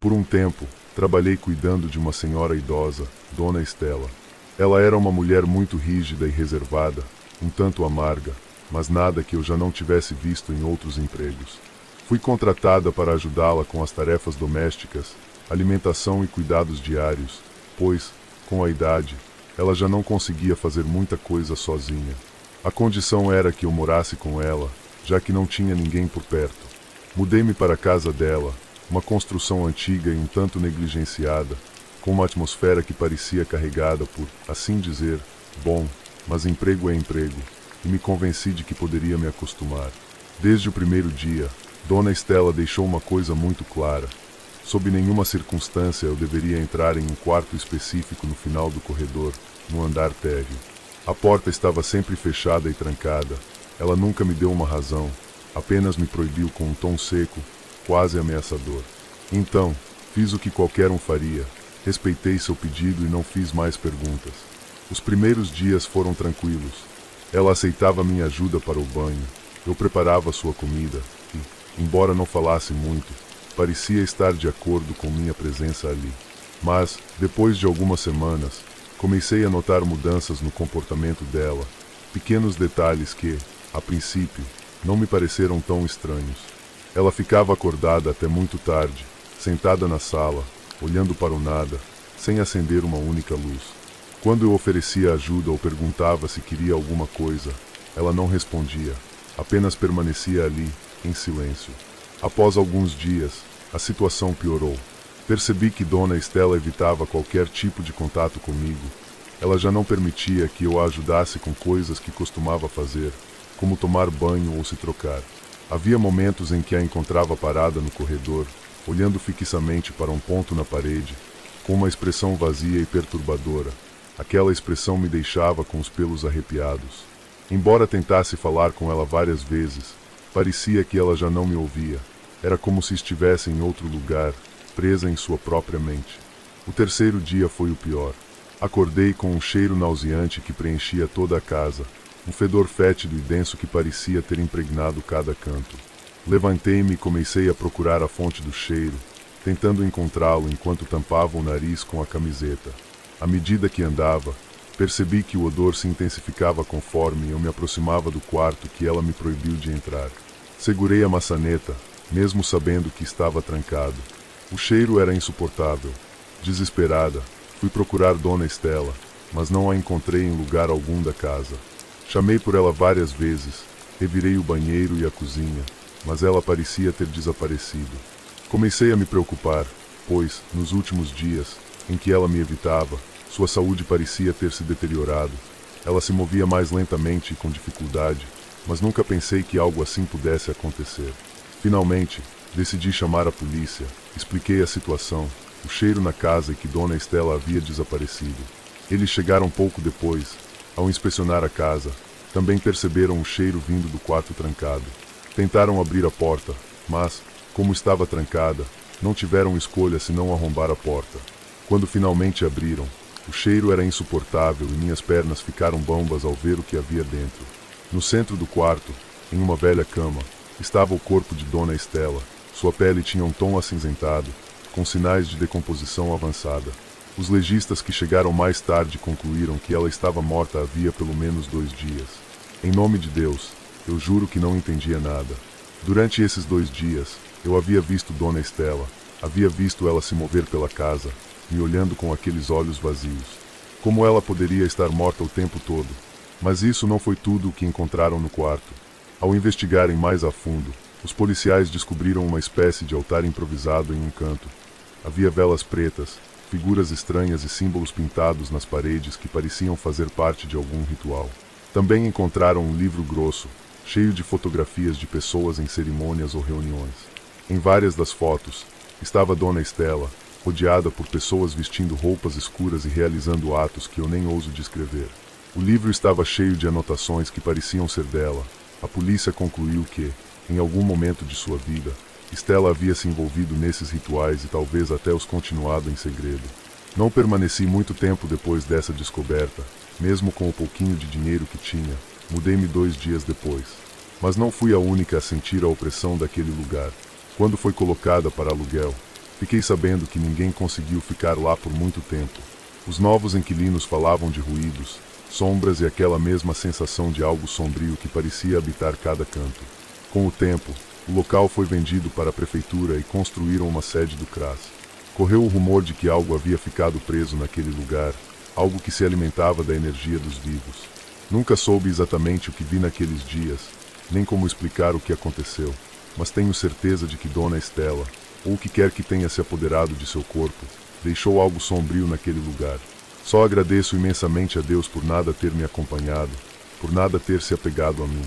Por um tempo, trabalhei cuidando de uma senhora idosa, Dona Estela. Ela era uma mulher muito rígida e reservada, um tanto amarga, mas nada que eu já não tivesse visto em outros empregos. Fui contratada para ajudá-la com as tarefas domésticas, alimentação e cuidados diários, pois, com a idade, ela já não conseguia fazer muita coisa sozinha. A condição era que eu morasse com ela, já que não tinha ninguém por perto. Mudei-me para a casa dela, uma construção antiga e um tanto negligenciada, com uma atmosfera que parecia carregada por, assim dizer, bom, mas emprego é emprego, e me convenci de que poderia me acostumar. Desde o primeiro dia, Dona Estela deixou uma coisa muito clara. Sob nenhuma circunstância eu deveria entrar em um quarto específico no final do corredor, no andar térreo. A porta estava sempre fechada e trancada. Ela nunca me deu uma razão, apenas me proibiu com um tom seco, quase ameaçador. Então, fiz o que qualquer um faria. Respeitei seu pedido e não fiz mais perguntas. Os primeiros dias foram tranquilos. Ela aceitava minha ajuda para o banho. Eu preparava sua comida e, embora não falasse muito, parecia estar de acordo com minha presença ali. Mas, depois de algumas semanas, comecei a notar mudanças no comportamento dela, pequenos detalhes que, a princípio, não me pareceram tão estranhos. Ela ficava acordada até muito tarde, sentada na sala, olhando para o nada, sem acender uma única luz. Quando eu oferecia ajuda ou perguntava se queria alguma coisa, ela não respondia, apenas permanecia ali, em silêncio. Após alguns dias, a situação piorou. Percebi que Dona Estela evitava qualquer tipo de contato comigo. Ela já não permitia que eu a ajudasse com coisas que costumava fazer, como tomar banho ou se trocar. Havia momentos em que a encontrava parada no corredor, olhando fixamente para um ponto na parede, com uma expressão vazia e perturbadora. Aquela expressão me deixava com os pelos arrepiados. Embora tentasse falar com ela várias vezes, parecia que ela já não me ouvia. Era como se estivesse em outro lugar, presa em sua própria mente. O terceiro dia foi o pior. Acordei com um cheiro nauseante que preenchia toda a casa, um fedor fétido e denso que parecia ter impregnado cada canto. Levantei-me e comecei a procurar a fonte do cheiro, tentando encontrá-lo enquanto tampava o nariz com a camiseta. À medida que andava, percebi que o odor se intensificava conforme eu me aproximava do quarto que ela me proibiu de entrar. Segurei a maçaneta, mesmo sabendo que estava trancado. O cheiro era insuportável. Desesperada, fui procurar Dona Estela, mas não a encontrei em lugar algum da casa. Chamei por ela várias vezes, revirei o banheiro e a cozinha, mas ela parecia ter desaparecido. Comecei a me preocupar, pois, nos últimos dias, em que ela me evitava, sua saúde parecia ter se deteriorado. Ela se movia mais lentamente e com dificuldade, mas nunca pensei que algo assim pudesse acontecer. Finalmente, decidi chamar a polícia, expliquei a situação, o cheiro na casa e que Dona Estela havia desaparecido. Eles chegaram pouco depois. Ao inspecionar a casa, também perceberam o cheiro vindo do quarto trancado. Tentaram abrir a porta, mas, como estava trancada, não tiveram escolha senão arrombar a porta. Quando finalmente abriram, o cheiro era insuportável e minhas pernas ficaram bambas ao ver o que havia dentro. No centro do quarto, em uma velha cama, estava o corpo de Dona Estela. Sua pele tinha um tom acinzentado, com sinais de decomposição avançada. Os legistas que chegaram mais tarde concluíram que ela estava morta havia pelo menos 2 dias. Em nome de Deus, eu juro que não entendia nada. Durante esses 2 dias, eu havia visto Dona Estela, havia visto ela se mover pela casa, me olhando com aqueles olhos vazios. Como ela poderia estar morta o tempo todo? Mas isso não foi tudo o que encontraram no quarto. Ao investigarem mais a fundo, os policiais descobriram uma espécie de altar improvisado em um canto. Havia velas pretas, figuras estranhas e símbolos pintados nas paredes que pareciam fazer parte de algum ritual. Também encontraram um livro grosso, cheio de fotografias de pessoas em cerimônias ou reuniões. Em várias das fotos, estava Dona Estela, rodeada por pessoas vestindo roupas escuras e realizando atos que eu nem ouso descrever. O livro estava cheio de anotações que pareciam ser dela. A polícia concluiu que, em algum momento de sua vida, Estela havia se envolvido nesses rituais e talvez até os continuado em segredo. Não permaneci muito tempo depois dessa descoberta, mesmo com o pouquinho de dinheiro que tinha. Mudei-me 2 dias depois. Mas não fui a única a sentir a opressão daquele lugar. Quando foi colocada para aluguel, Fiquei sabendo que ninguém conseguiu ficar lá por muito tempo. Os novos inquilinos falavam de ruídos, sombras e aquela mesma sensação de algo sombrio que parecia habitar cada canto. Com o tempo, o local foi vendido para a prefeitura e construíram uma sede do CRAS. Correu o rumor de que algo havia ficado preso naquele lugar, algo que se alimentava da energia dos vivos. Nunca soube exatamente o que vi naqueles dias, nem como explicar o que aconteceu, mas tenho certeza de que Dona Estela, ou o que quer que tenha se apoderado de seu corpo, deixou algo sombrio naquele lugar. Só agradeço imensamente a Deus por nada ter me acompanhado, por nada ter se apegado a mim.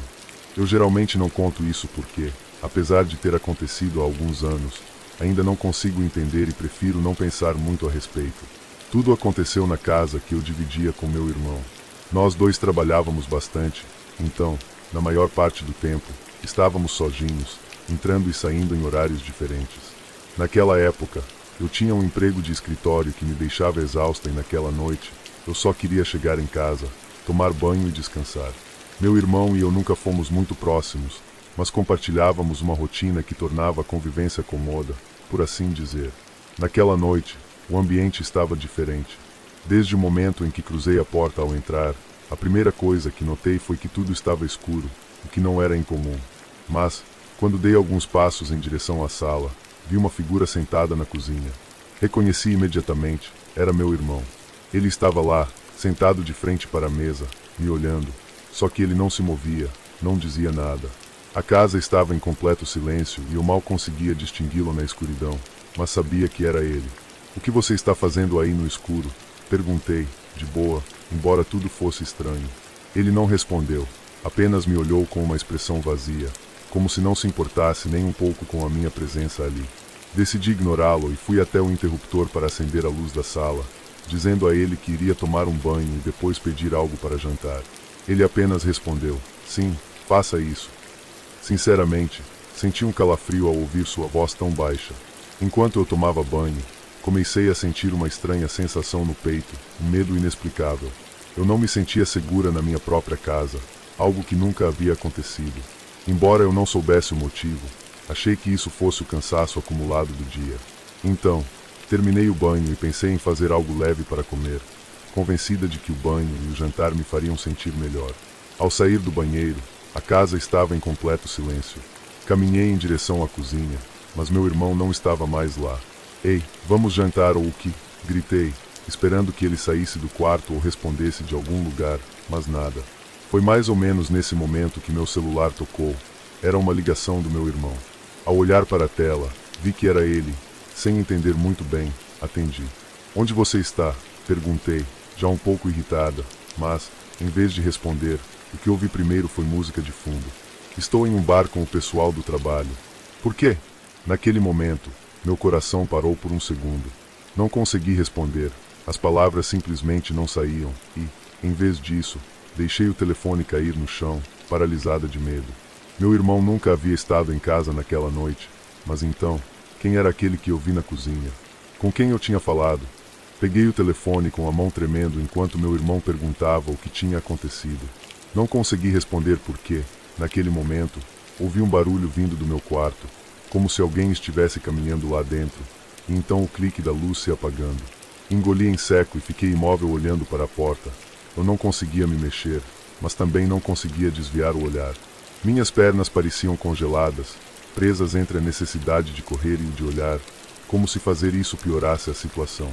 Eu geralmente não conto isso porque, apesar de ter acontecido há alguns anos, ainda não consigo entender e prefiro não pensar muito a respeito. Tudo aconteceu na casa que eu dividia com meu irmão. Nós dois trabalhávamos bastante, então, na maior parte do tempo, estávamos sozinhos, entrando e saindo em horários diferentes. Naquela época, eu tinha um emprego de escritório que me deixava exausta e naquela noite, eu só queria chegar em casa, tomar banho e descansar. Meu irmão e eu nunca fomos muito próximos, mas compartilhávamos uma rotina que tornava a convivência cômoda, por assim dizer. Naquela noite, o ambiente estava diferente. Desde o momento em que cruzei a porta ao entrar, a primeira coisa que notei foi que tudo estava escuro, o que não era incomum. Mas, quando dei alguns passos em direção à sala, vi uma figura sentada na cozinha. Reconheci imediatamente, era meu irmão. Ele estava lá, sentado de frente para a mesa, me olhando. Só que ele não se movia, não dizia nada. A casa estava em completo silêncio e eu mal conseguia distingui-lo na escuridão, mas sabia que era ele. "O que você está fazendo aí no escuro?" Perguntei, de boa, embora tudo fosse estranho. Ele não respondeu, apenas me olhou com uma expressão vazia, como se não se importasse nem um pouco com a minha presença ali. Decidi ignorá-lo e fui até o interruptor para acender a luz da sala, dizendo a ele que iria tomar um banho e depois pedir algo para jantar. Ele apenas respondeu, "Sim, faça isso." Sinceramente, senti um calafrio ao ouvir sua voz tão baixa. Enquanto eu tomava banho, comecei a sentir uma estranha sensação no peito, um medo inexplicável. Eu não me sentia segura na minha própria casa, algo que nunca havia acontecido. Embora eu não soubesse o motivo, achei que isso fosse o cansaço acumulado do dia. Então, terminei o banho e pensei em fazer algo leve para comer, convencida de que o banho e o jantar me fariam sentir melhor. Ao sair do banheiro, a casa estava em completo silêncio. Caminhei em direção à cozinha, mas meu irmão não estava mais lá. "Ei, vamos jantar ou o que?" gritei, esperando que ele saísse do quarto ou respondesse de algum lugar, mas nada. Foi mais ou menos nesse momento que meu celular tocou. Era uma ligação do meu irmão. Ao olhar para a tela, vi que era ele. Sem entender muito bem, atendi. "Onde você está?" perguntei, já um pouco irritada, mas, em vez de responder, o que ouvi primeiro foi música de fundo. "Estou em um bar com o pessoal do trabalho." "Por quê?" Naquele momento, meu coração parou por um segundo. Não consegui responder, as palavras simplesmente não saíam e, em vez disso, deixei o telefone cair no chão, paralisada de medo. Meu irmão nunca havia estado em casa naquela noite, mas então, quem era aquele que eu vi na cozinha? Com quem eu tinha falado? Peguei o telefone com a mão tremendo enquanto meu irmão perguntava o que tinha acontecido. Não consegui responder porque, naquele momento, ouvi um barulho vindo do meu quarto, como se alguém estivesse caminhando lá dentro, e então o clique da luz se apagando. Engoli em seco e fiquei imóvel olhando para a porta. Eu não conseguia me mexer, mas também não conseguia desviar o olhar. Minhas pernas pareciam congeladas, presas entre a necessidade de correr e o de olhar, como se fazer isso piorasse a situação.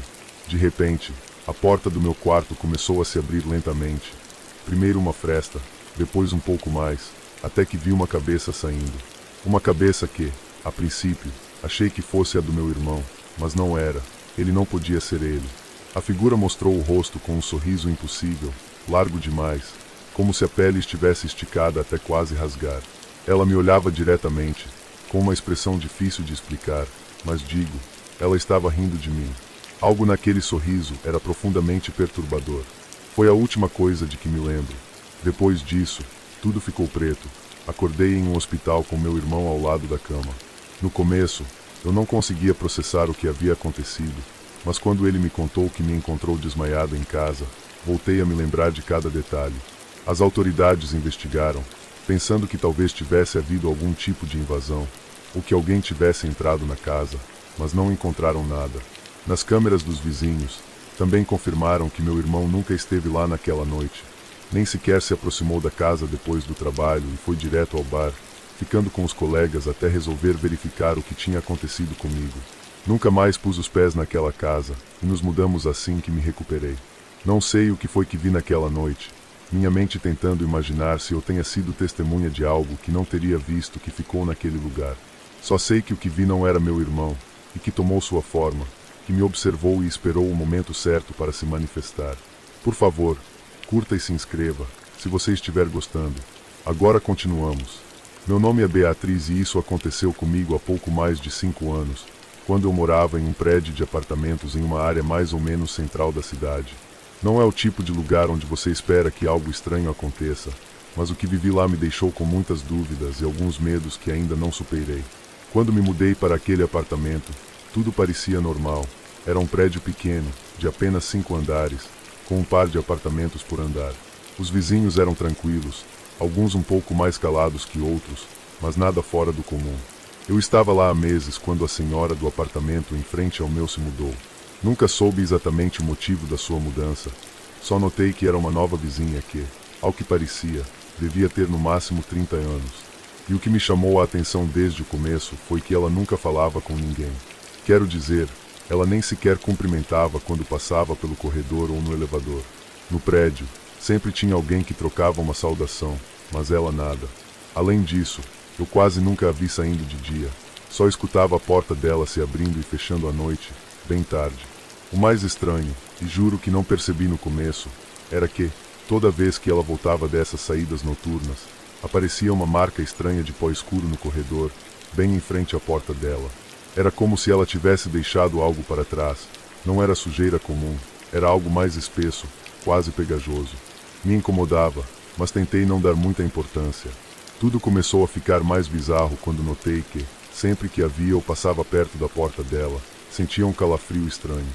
De repente, a porta do meu quarto começou a se abrir lentamente. Primeiro uma fresta, depois um pouco mais, até que vi uma cabeça saindo. Uma cabeça que, a princípio, achei que fosse a do meu irmão, mas não era. Ele não podia ser ele. A figura mostrou o rosto com um sorriso impossível, largo demais, como se a pele estivesse esticada até quase rasgar. Ela me olhava diretamente, com uma expressão difícil de explicar, mas digo, ela estava rindo de mim. Algo naquele sorriso era profundamente perturbador. Foi a última coisa de que me lembro. Depois disso, tudo ficou preto. Acordei em um hospital com meu irmão ao lado da cama. No começo, eu não conseguia processar o que havia acontecido, mas quando ele me contou que me encontrou desmaiada em casa, voltei a me lembrar de cada detalhe. As autoridades investigaram, pensando que talvez tivesse havido algum tipo de invasão, ou que alguém tivesse entrado na casa, mas não encontraram nada. Nas câmeras dos vizinhos, também confirmaram que meu irmão nunca esteve lá naquela noite. Nem sequer se aproximou da casa depois do trabalho e foi direto ao bar, ficando com os colegas até resolver verificar o que tinha acontecido comigo. Nunca mais pus os pés naquela casa, e nos mudamos assim que me recuperei. Não sei o que foi que vi naquela noite, minha mente tentando imaginar se eu tenha sido testemunha de algo que não teria visto que ficou naquele lugar. Só sei que o que vi não era meu irmão, e que tomou sua forma, que me observou e esperou o momento certo para se manifestar. Por favor, curta e se inscreva, se você estiver gostando. Agora continuamos. Meu nome é Beatriz e isso aconteceu comigo há pouco mais de 5 anos, quando eu morava em um prédio de apartamentos em uma área mais ou menos central da cidade. Não é o tipo de lugar onde você espera que algo estranho aconteça, mas o que vivi lá me deixou com muitas dúvidas e alguns medos que ainda não superei. Quando me mudei para aquele apartamento, tudo parecia normal. Era um prédio pequeno, de apenas 5 andares, com um par de apartamentos por andar. Os vizinhos eram tranquilos, alguns um pouco mais calados que outros, mas nada fora do comum. Eu estava lá há meses quando a senhora do apartamento em frente ao meu se mudou. Nunca soube exatamente o motivo da sua mudança. Só notei que era uma nova vizinha que, ao que parecia, devia ter no máximo 30 anos. E o que me chamou a atenção desde o começo foi que ela nunca falava com ninguém. Quero dizer, ela nem sequer cumprimentava quando passava pelo corredor ou no elevador. No prédio, sempre tinha alguém que trocava uma saudação, mas ela nada. Além disso, eu quase nunca a vi saindo de dia. Só escutava a porta dela se abrindo e fechando à noite, bem tarde. O mais estranho, e juro que não percebi no começo, era que, toda vez que ela voltava dessas saídas noturnas, aparecia uma marca estranha de pó escuro no corredor, bem em frente à porta dela. Era como se ela tivesse deixado algo para trás. Não era sujeira comum, era algo mais espesso, quase pegajoso. Me incomodava, mas tentei não dar muita importância. Tudo começou a ficar mais bizarro quando notei que, sempre que a via ou passava perto da porta dela, sentia um calafrio estranho.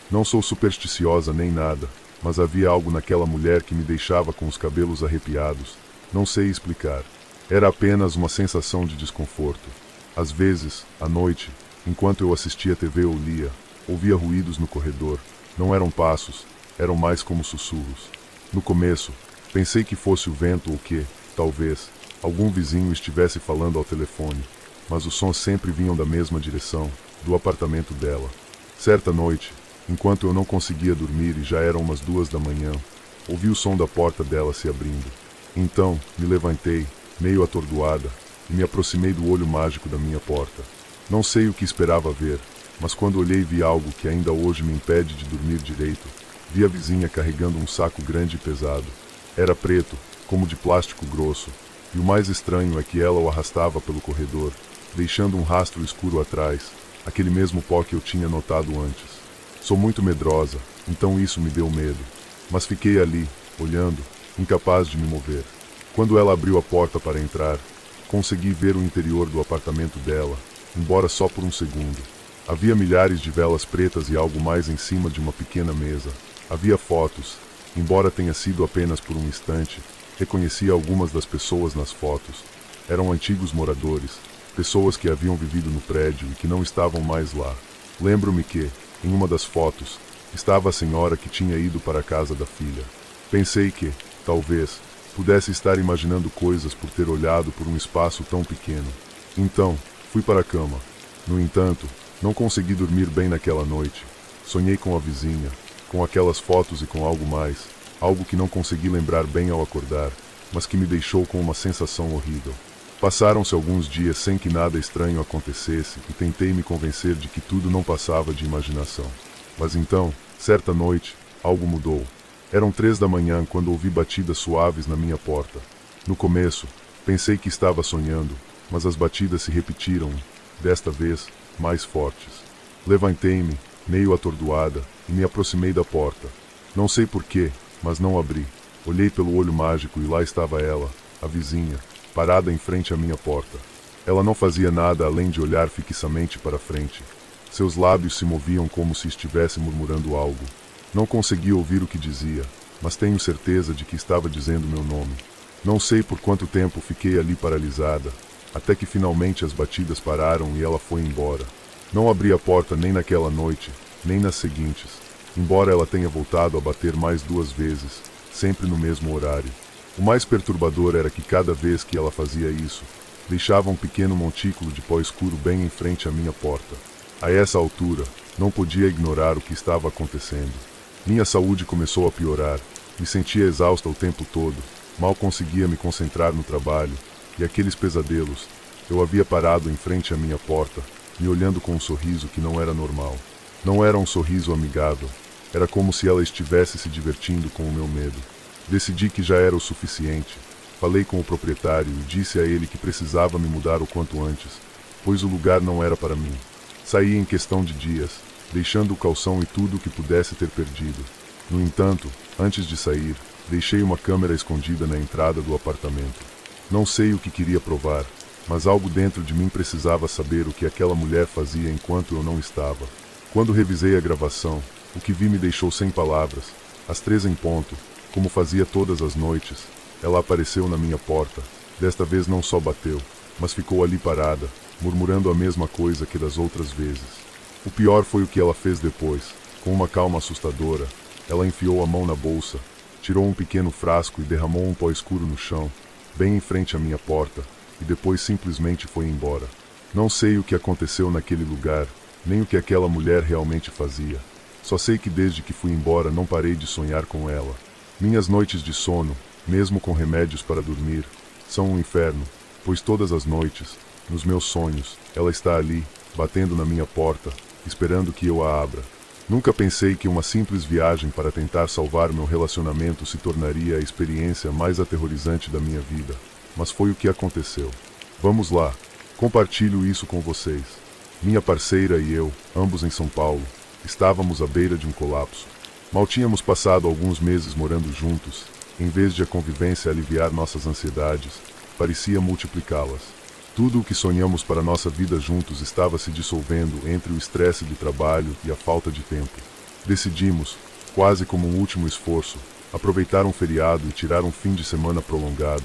Não sou supersticiosa nem nada, mas havia algo naquela mulher que me deixava com os cabelos arrepiados. Não sei explicar. Era apenas uma sensação de desconforto. Às vezes, à noite, enquanto eu assistia TV ou lia, ouvia ruídos no corredor. Não eram passos, eram mais como sussurros. No começo, pensei que fosse o vento ou que, talvez, algum vizinho estivesse falando ao telefone, mas os sons sempre vinham da mesma direção, do apartamento dela. Certa noite, enquanto eu não conseguia dormir e já eram umas 2 da manhã, ouvi o som da porta dela se abrindo. Então, me levantei, meio atordoada, e me aproximei do olho mágico da minha porta. Não sei o que esperava ver, mas quando olhei vi algo que ainda hoje me impede de dormir direito. Vi a vizinha carregando um saco grande e pesado. Era preto, como de plástico grosso, e o mais estranho é que ela o arrastava pelo corredor, deixando um rastro escuro atrás, aquele mesmo pó que eu tinha notado antes. Sou muito medrosa, então isso me deu medo, mas fiquei ali, olhando, incapaz de me mover. Quando ela abriu a porta para entrar, consegui ver o interior do apartamento dela, embora só por um segundo. Havia milhares de velas pretas e algo mais em cima de uma pequena mesa. Havia fotos, embora tenha sido apenas por um instante. Reconheci algumas das pessoas nas fotos. Eram antigos moradores, pessoas que haviam vivido no prédio e que não estavam mais lá. Lembro-me que, em uma das fotos, estava a senhora que tinha ido para a casa da filha. Pensei que, talvez, pudesse estar imaginando coisas por ter olhado por um espaço tão pequeno. Então, fui para a cama. No entanto, não consegui dormir bem naquela noite. Sonhei com a vizinha, com aquelas fotos e com algo mais, algo que não consegui lembrar bem ao acordar, mas que me deixou com uma sensação horrível. Passaram-se alguns dias sem que nada estranho acontecesse e tentei me convencer de que tudo não passava de imaginação. Mas então, certa noite, algo mudou. Eram 3 da manhã quando ouvi batidas suaves na minha porta. No começo, pensei que estava sonhando, mas as batidas se repetiram, desta vez, mais fortes. Levantei-me, meio atordoada, e me aproximei da porta. Não sei porquê, mas não abri. Olhei pelo olho mágico e lá estava ela, a vizinha, parada em frente à minha porta. Ela não fazia nada além de olhar fixamente para frente. Seus lábios se moviam como se estivesse murmurando algo. Não consegui ouvir o que dizia, mas tenho certeza de que estava dizendo meu nome. Não sei por quanto tempo fiquei ali paralisada, até que finalmente as batidas pararam e ela foi embora. Não abri a porta nem naquela noite, nem nas seguintes, embora ela tenha voltado a bater mais 2 vezes, sempre no mesmo horário. O mais perturbador era que cada vez que ela fazia isso, deixava um pequeno montículo de pó escuro bem em frente à minha porta. A essa altura, não podia ignorar o que estava acontecendo. Minha saúde começou a piorar, me sentia exausta o tempo todo, mal conseguia me concentrar no trabalho, e aqueles pesadelos, eu havia parado em frente à minha porta, me olhando com um sorriso que não era normal. Não era um sorriso amigável, era como se ela estivesse se divertindo com o meu medo. Decidi que já era o suficiente. Falei com o proprietário e disse a ele que precisava me mudar o quanto antes, pois o lugar não era para mim. Saí em questão de dias, deixando o calção e tudo o que pudesse ter perdido. No entanto, antes de sair, deixei uma câmera escondida na entrada do apartamento. Não sei o que queria provar, mas algo dentro de mim precisava saber o que aquela mulher fazia enquanto eu não estava. Quando revisei a gravação, o que vi me deixou sem palavras. Às 3 em ponto, como fazia todas as noites, ela apareceu na minha porta. Desta vez não só bateu, mas ficou ali parada, murmurando a mesma coisa que das outras vezes. O pior foi o que ela fez depois. Com uma calma assustadora, ela enfiou a mão na bolsa, tirou um pequeno frasco e derramou um pó escuro no chão, bem em frente à minha porta, e depois simplesmente foi embora. Não sei o que aconteceu naquele lugar, nem o que aquela mulher realmente fazia. Só sei que desde que fui embora não parei de sonhar com ela. Minhas noites de sono, mesmo com remédios para dormir, são um inferno, pois todas as noites, nos meus sonhos, ela está ali, batendo na minha porta, esperando que eu a abra. Nunca pensei que uma simples viagem para tentar salvar meu relacionamento se tornaria a experiência mais aterrorizante da minha vida, mas foi o que aconteceu. Vamos lá, compartilho isso com vocês. Minha parceira e eu, ambos em São Paulo, estávamos à beira de um colapso. Mal tínhamos passado alguns meses morando juntos, em vez de a convivência aliviar nossas ansiedades, parecia multiplicá-las. Tudo o que sonhamos para nossa vida juntos estava se dissolvendo entre o estresse de trabalho e a falta de tempo. Decidimos, quase como um último esforço, aproveitar um feriado e tirar um fim de semana prolongado.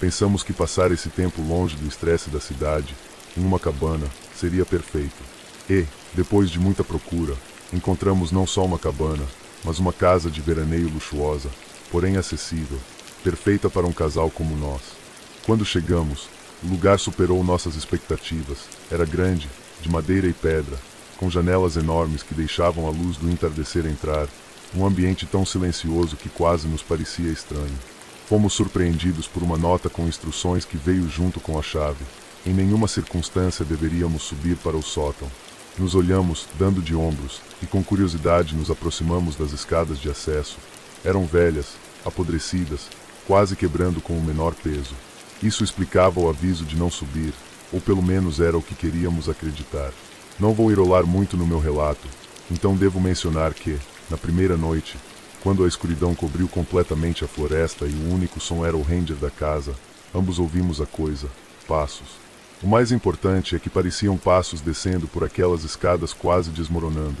Pensamos que passar esse tempo longe do estresse da cidade, em uma cabana, seria perfeito. E, depois de muita procura, encontramos não só uma cabana, mas uma casa de veraneio luxuosa, porém acessível, perfeita para um casal como nós. Quando chegamos, o lugar superou nossas expectativas. Era grande, de madeira e pedra, com janelas enormes que deixavam a luz do entardecer entrar, um ambiente tão silencioso que quase nos parecia estranho. Fomos surpreendidos por uma nota com instruções que veio junto com a chave. Em nenhuma circunstância deveríamos subir para o sótão. Nos olhamos, dando de ombros, e com curiosidade nos aproximamos das escadas de acesso. Eram velhas, apodrecidas, quase quebrando com o menor peso. Isso explicava o aviso de não subir, ou pelo menos era o que queríamos acreditar. Não vou enrolar muito no meu relato, então devo mencionar que, na primeira noite, quando a escuridão cobriu completamente a floresta e o único som era o ranger da casa, ambos ouvimos a coisa, passos. O mais importante é que pareciam passos descendo por aquelas escadas quase desmoronando.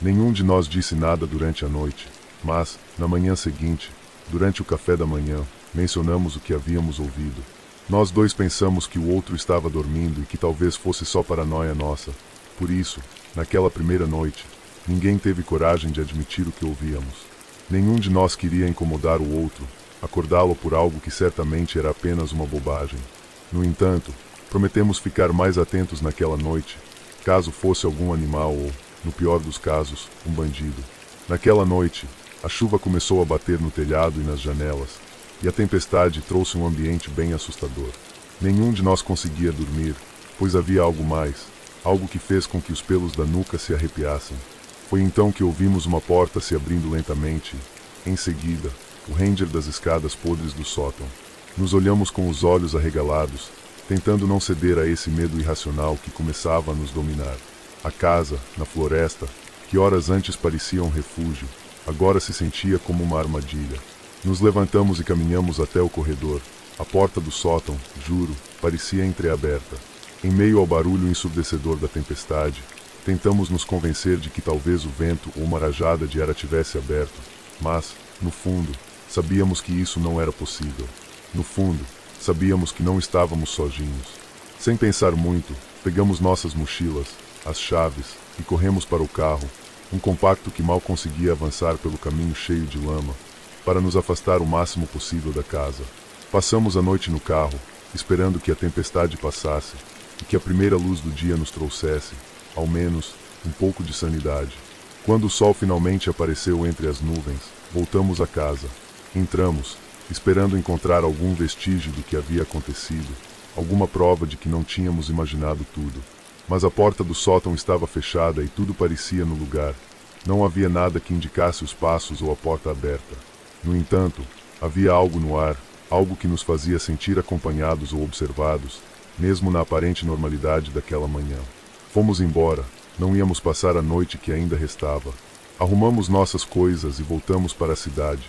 Nenhum de nós disse nada durante a noite, mas, na manhã seguinte, durante o café da manhã, mencionamos o que havíamos ouvido. Nós dois pensamos que o outro estava dormindo e que talvez fosse só paranoia nossa. Por isso, naquela primeira noite, ninguém teve coragem de admitir o que ouvíamos. Nenhum de nós queria incomodar o outro, acordá-lo por algo que certamente era apenas uma bobagem. No entanto, prometemos ficar mais atentos naquela noite, caso fosse algum animal ou, no pior dos casos, um bandido. Naquela noite, a chuva começou a bater no telhado e nas janelas, e a tempestade trouxe um ambiente bem assustador. Nenhum de nós conseguia dormir, pois havia algo mais, algo que fez com que os pelos da nuca se arrepiassem. Foi então que ouvimos uma porta se abrindo lentamente, e, em seguida, o ranger das escadas podres do sótão. Nos olhamos com os olhos arregalados, tentando não ceder a esse medo irracional que começava a nos dominar. A casa, na floresta, que horas antes parecia um refúgio, agora se sentia como uma armadilha. Nos levantamos e caminhamos até o corredor. A porta do sótão, juro, parecia entreaberta. Em meio ao barulho ensurdecedor da tempestade, tentamos nos convencer de que talvez o vento ou uma rajada de ar a tivesse aberto, mas, no fundo, sabíamos que isso não era possível. No fundo, sabíamos que não estávamos sozinhos. Sem pensar muito, pegamos nossas mochilas, as chaves, e corremos para o carro, um compacto que mal conseguia avançar pelo caminho cheio de lama, para nos afastar o máximo possível da casa. Passamos a noite no carro, esperando que a tempestade passasse, e que a primeira luz do dia nos trouxesse, ao menos, um pouco de sanidade. Quando o sol finalmente apareceu entre as nuvens, voltamos a casa. Entramos, esperando encontrar algum vestígio do que havia acontecido, alguma prova de que não tínhamos imaginado tudo. Mas a porta do sótão estava fechada e tudo parecia no lugar. Não havia nada que indicasse os passos ou a porta aberta. No entanto, havia algo no ar, algo que nos fazia sentir acompanhados ou observados, mesmo na aparente normalidade daquela manhã. Fomos embora, não íamos passar a noite que ainda restava. Arrumamos nossas coisas e voltamos para a cidade.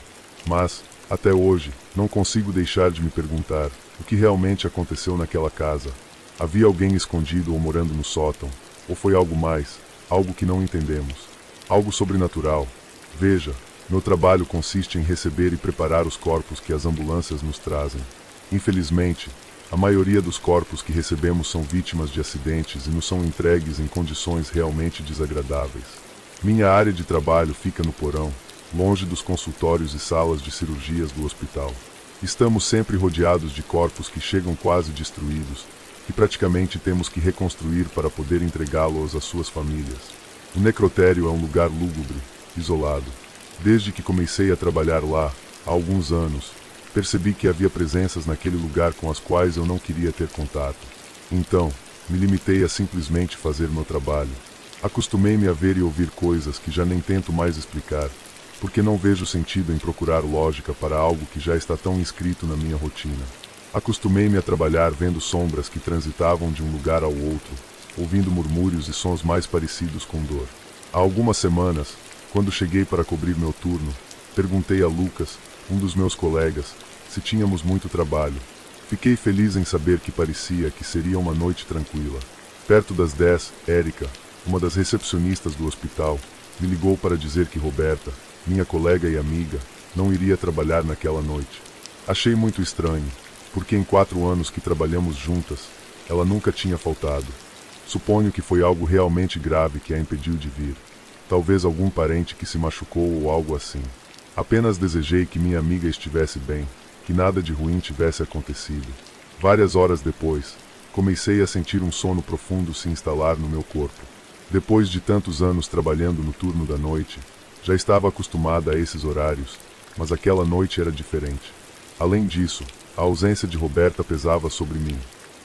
Mas, até hoje, não consigo deixar de me perguntar o que realmente aconteceu naquela casa. Havia alguém escondido ou morando no sótão, ou foi algo mais, algo que não entendemos. Algo sobrenatural. Veja, meu trabalho consiste em receber e preparar os corpos que as ambulâncias nos trazem. Infelizmente, a maioria dos corpos que recebemos são vítimas de acidentes e nos são entregues em condições realmente desagradáveis. Minha área de trabalho fica no porão, longe dos consultórios e salas de cirurgias do hospital. Estamos sempre rodeados de corpos que chegam quase destruídos, que praticamente temos que reconstruir para poder entregá-los às suas famílias. O necrotério é um lugar lúgubre, isolado. Desde que comecei a trabalhar lá, há alguns anos, percebi que havia presenças naquele lugar com as quais eu não queria ter contato. Então, me limitei a simplesmente fazer meu trabalho. Acostumei-me a ver e ouvir coisas que já nem tento mais explicar, porque não vejo sentido em procurar lógica para algo que já está tão inscrito na minha rotina. Acostumei-me a trabalhar vendo sombras que transitavam de um lugar ao outro, ouvindo murmúrios e sons mais parecidos com dor. Há algumas semanas, quando cheguei para cobrir meu turno, perguntei a Lucas, um dos meus colegas, se tínhamos muito trabalho. Fiquei feliz em saber que parecia que seria uma noite tranquila. Perto das 10, Érica, uma das recepcionistas do hospital, me ligou para dizer que Roberta, minha colega e amiga, não iria trabalhar naquela noite. Achei muito estranho, porque em 4 anos que trabalhamos juntas, ela nunca tinha faltado. Suponho que foi algo realmente grave que a impediu de vir. Talvez algum parente que se machucou ou algo assim. Apenas desejei que minha amiga estivesse bem, que nada de ruim tivesse acontecido. Várias horas depois, comecei a sentir um sono profundo se instalar no meu corpo. Depois de tantos anos trabalhando no turno da noite, já estava acostumada a esses horários, mas aquela noite era diferente. Além disso, a ausência de Roberta pesava sobre mim.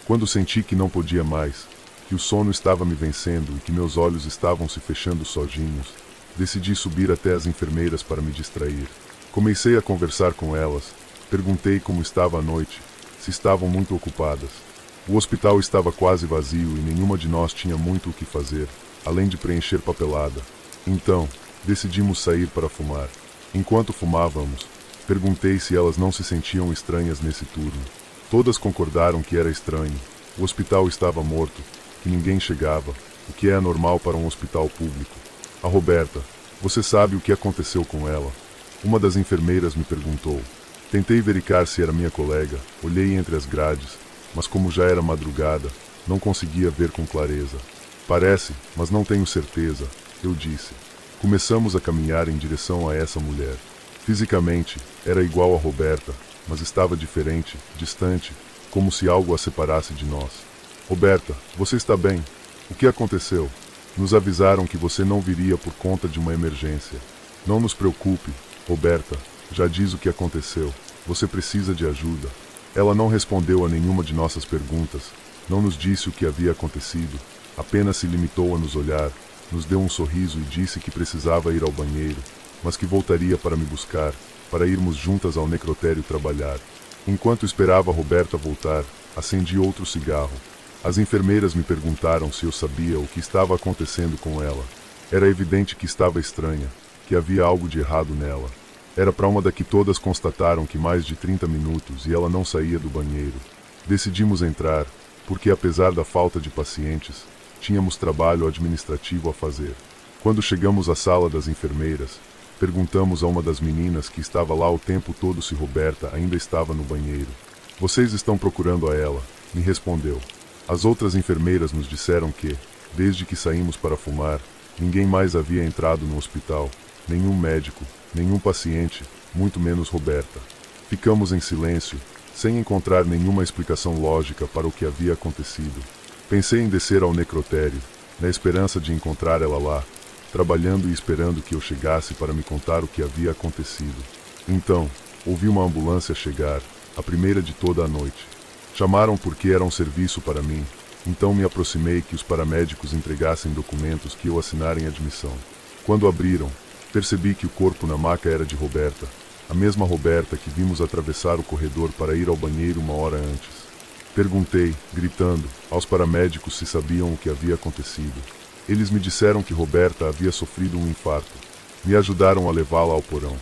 Quando senti que não podia mais, que o sono estava me vencendo e que meus olhos estavam se fechando sozinhos, decidi subir até as enfermeiras para me distrair. Comecei a conversar com elas, perguntei como estava a noite, se estavam muito ocupadas. O hospital estava quase vazio e nenhuma de nós tinha muito o que fazer, além de preencher papelada. Então, decidimos sair para fumar. Enquanto fumávamos, perguntei se elas não se sentiam estranhas nesse turno. Todas concordaram que era estranho. O hospital estava morto, que ninguém chegava, o que é anormal para um hospital público. A Roberta, você sabe o que aconteceu com ela? Uma das enfermeiras me perguntou. Tentei verificar se era minha colega, olhei entre as grades, mas como já era madrugada, não conseguia ver com clareza. Parece, mas não tenho certeza, eu disse. Começamos a caminhar em direção a essa mulher. Fisicamente, era igual a Roberta, mas estava diferente, distante, como se algo a separasse de nós. Roberta, você está bem? O que aconteceu? Nos avisaram que você não viria por conta de uma emergência. Não nos preocupe, Roberta, já diz o que aconteceu. Você precisa de ajuda. Ela não respondeu a nenhuma de nossas perguntas, não nos disse o que havia acontecido, apenas se limitou a nos olhar, nos deu um sorriso e disse que precisava ir ao banheiro, mas que voltaria para me buscar, para irmos juntas ao necrotério trabalhar. Enquanto esperava Roberta voltar, acendi outro cigarro. As enfermeiras me perguntaram se eu sabia o que estava acontecendo com ela. Era evidente que estava estranha, que havia algo de errado nela. Era para uma daqui todas constataram que mais de 30 minutos e ela não saía do banheiro. Decidimos entrar, porque apesar da falta de pacientes, tínhamos trabalho administrativo a fazer. Quando chegamos à sala das enfermeiras, perguntamos a uma das meninas que estava lá o tempo todo se Roberta ainda estava no banheiro. Vocês estão procurando a ela, me respondeu. As outras enfermeiras nos disseram que, Desde que saímos para fumar, ninguém mais havia entrado no hospital, nenhum médico, nenhum paciente, muito menos Roberta. Ficamos em silêncio, sem encontrar nenhuma explicação lógica para o que havia acontecido. Pensei em descer ao necrotério, na esperança de encontrar ela lá, trabalhando e esperando que eu chegasse para me contar o que havia acontecido. Então, ouvi uma ambulância chegar, a primeira de toda a noite. Chamaram porque era um serviço para mim, então me aproximei que os paramédicos entregassem documentos que eu assinara em admissão. Quando abriram, percebi que o corpo na maca era de Roberta, a mesma Roberta que vimos atravessar o corredor para ir ao banheiro uma hora antes. Perguntei, gritando, aos paramédicos se sabiam o que havia acontecido. Eles me disseram que Roberta havia sofrido um infarto. Me ajudaram a levá-la ao porão.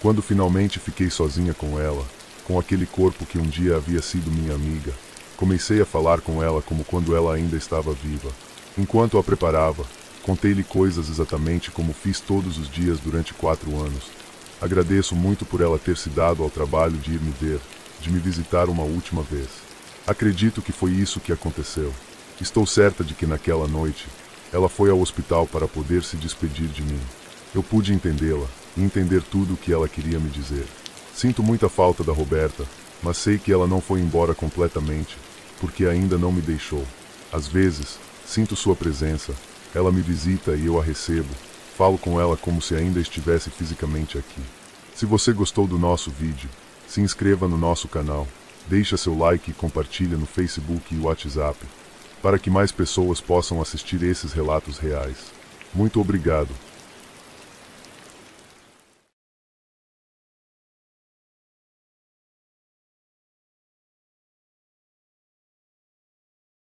Quando finalmente fiquei sozinha com ela, com aquele corpo que um dia havia sido minha amiga, comecei a falar com ela como quando ela ainda estava viva. Enquanto a preparava, contei-lhe coisas exatamente como fiz todos os dias durante 4 anos. Agradeço muito por ela ter se dado ao trabalho de ir me ver, de me visitar uma última vez. Acredito que foi isso que aconteceu. Estou certa de que naquela noite, ela foi ao hospital para poder se despedir de mim. Eu pude entendê-la, e entender tudo o que ela queria me dizer. Sinto muita falta da Roberta, mas sei que ela não foi embora completamente, porque ainda não me deixou. Às vezes, sinto sua presença, ela me visita e eu a recebo, falo com ela como se ainda estivesse fisicamente aqui. Se você gostou do nosso vídeo, se inscreva no nosso canal. Deixa seu like e compartilha no Facebook e WhatsApp, para que mais pessoas possam assistir esses relatos reais. Muito obrigado.